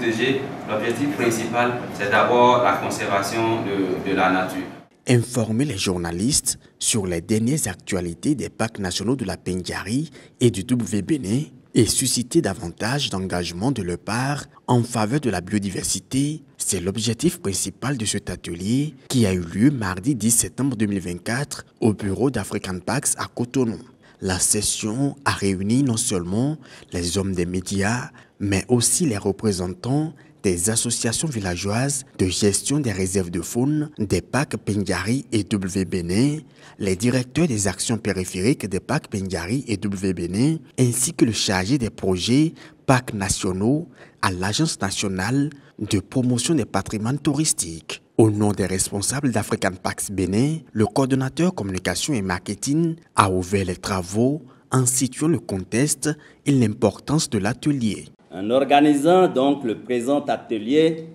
protéger, l'objectif principal, c'est d'abord la conservation de la nature. Informer les journalistes sur les dernières actualités des parcs nationaux de la Pendjari et du WBénin et susciter davantage d'engagement de leur part en faveur de la biodiversité, c'est l'objectif principal de cet atelier qui a eu lieu mardi 10 septembre 2024 au bureau d'African Parks à Cotonou. La session a réuni non seulement les hommes des médias, mais aussi les représentants des associations villageoises de gestion des réserves de faune des parcs Pendjari et WBénin, les directeurs des actions périphériques des parcs Pendjari et WBénin, ainsi que le chargé des projets parcs nationaux à l'Agence nationale de promotion des patrimoines touristiques. Au nom des responsables d'African Parks Bénin, le coordonnateur communication et marketing a ouvert les travaux en situant le contexte et l'importance de l'atelier. En organisant donc le présent atelier,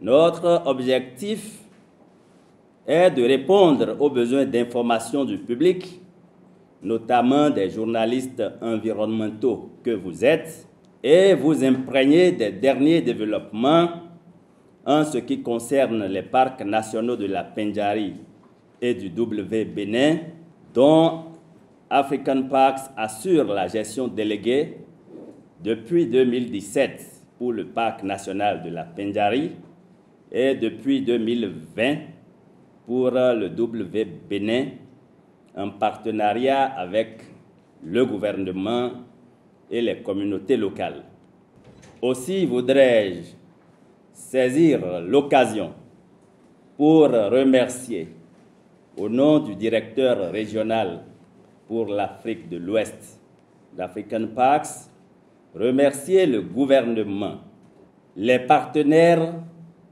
notre objectif est de répondre aux besoins d'information du public, notamment des journalistes environnementaux que vous êtes, et vous imprégner des derniers développements en ce qui concerne les parcs nationaux de la Pendjari et du WBénin, dont African Parks assure la gestion déléguée depuis 2017 pour le parc national de la Pendjari et depuis 2020 pour le WBénin en partenariat avec le gouvernement et les communautés locales. Aussi voudrais-je saisir l'occasion pour remercier au nom du directeur régional pour l'Afrique de l'Ouest d'African Parks, remercier le gouvernement, les partenaires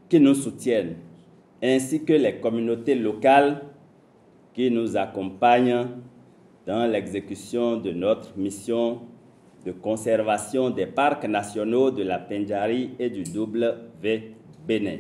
qui nous soutiennent, ainsi que les communautés locales qui nous accompagnent dans l'exécution de notre mission de conservation des parcs nationaux de la Pendjari et du WBénin.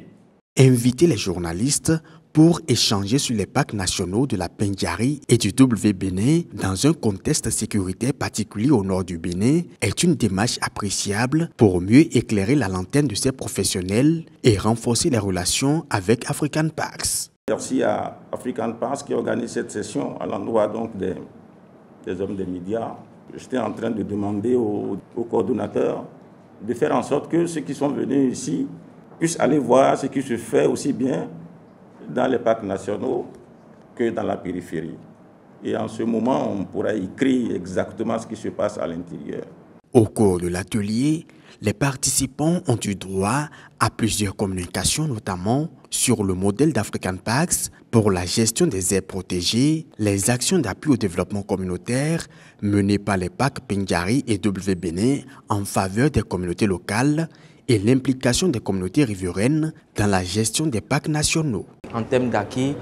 Inviter les journalistes pour échanger sur les parcs nationaux de la Pendjari et du WBénin dans un contexte sécuritaire particulier au nord du Bénin est une démarche appréciable pour mieux éclairer la lanterne de ces professionnels et renforcer les relations avec African Parks. Merci à African Parks qui organise cette session à l'endroit donc des hommes des médias. J'étais en train de demander au coordonnateur de faire en sorte que ceux qui sont venus ici puissent aller voir ce qui se fait aussi bien dans les parcs nationaux que dans la périphérie. Et en ce moment, on pourra écrire exactement ce qui se passe à l'intérieur. Au cours de l'atelier, les participants ont eu droit à plusieurs communications, notamment sur le modèle d'African Parks pour la gestion des aires protégées, les actions d'appui au développement communautaire menées par les parcs Pendjari et WBénin en faveur des communautés locales et l'implication des communautés riveraines dans la gestion des parcs nationaux. En termes d'acquis,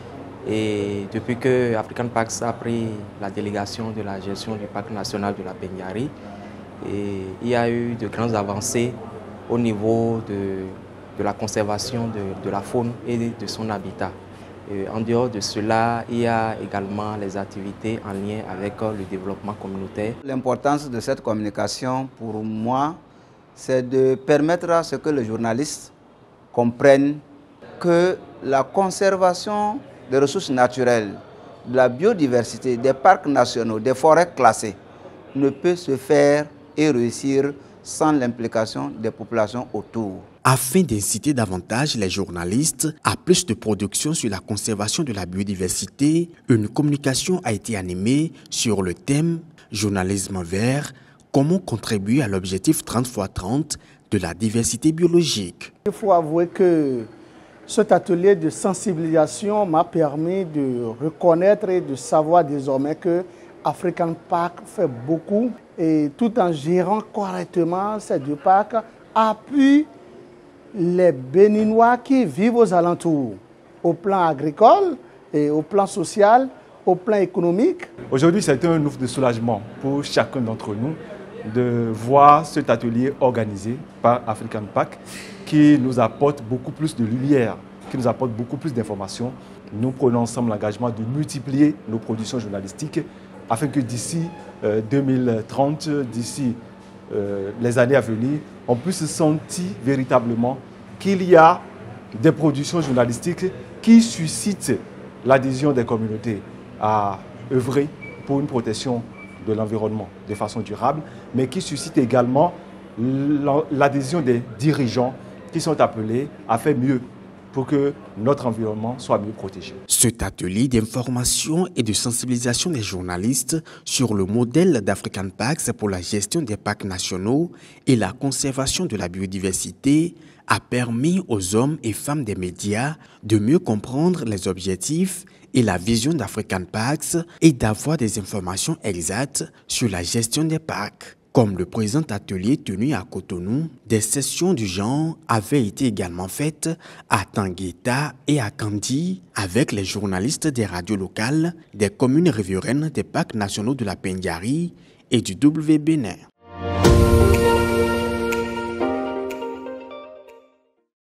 et depuis que African Parks a pris la délégation de la gestion du parc national de la Pendjari, il y a eu de grandes avancées au niveau de la conservation de la faune et de son habitat. Et en dehors de cela, il y a également les activités en lien avec le développement communautaire. L'importance de cette communication pour moi, c'est de permettre à ce que les journalistes comprennent que la conservation des ressources naturelles, de la biodiversité, des parcs nationaux, des forêts classées ne peut se faire et réussir sans l'implication des populations autour. Afin d'inciter davantage les journalistes à plus de production sur la conservation de la biodiversité, une communication a été animée sur le thème « Journalisme vert », comment contribuer à l'objectif 30x30 de la diversité biologique. Il faut avouer que cet atelier de sensibilisation m'a permis de reconnaître et de savoir désormais que African Parks fait beaucoup et tout en gérant correctement ces deux parcs, appuie les Béninois qui vivent aux alentours, au plan agricole et au plan social, au plan économique. Aujourd'hui, c'est un ouf de soulagement pour chacun d'entre nous de voir cet atelier organisé par African Parks qui nous apporte beaucoup plus de lumière, qui nous apporte beaucoup plus d'informations. Nous prenons ensemble l'engagement de multiplier nos productions journalistiques afin que d'ici 2030, d'ici les années à venir, on puisse sentir véritablement qu'il y a des productions journalistiques qui suscitent l'adhésion des communautés à œuvrer pour une protection de l'environnement de façon durable, mais qui suscitent également l'adhésion des dirigeants qui sont appelés à faire mieux pour que notre environnement soit mieux protégé. Cet atelier d'information et de sensibilisation des journalistes sur le modèle d'African Pax pour la gestion des parcs nationaux et la conservation de la biodiversité a permis aux hommes et femmes des médias de mieux comprendre les objectifs et la vision d'African Pax et d'avoir des informations exactes sur la gestion des parcs. Comme le présent atelier tenu à Cotonou, des sessions du genre avaient été également faites à Tangueta et à Kandi avec les journalistes des radios locales, des communes riveraines des parcs nationaux de la Pendiari et du WBénin.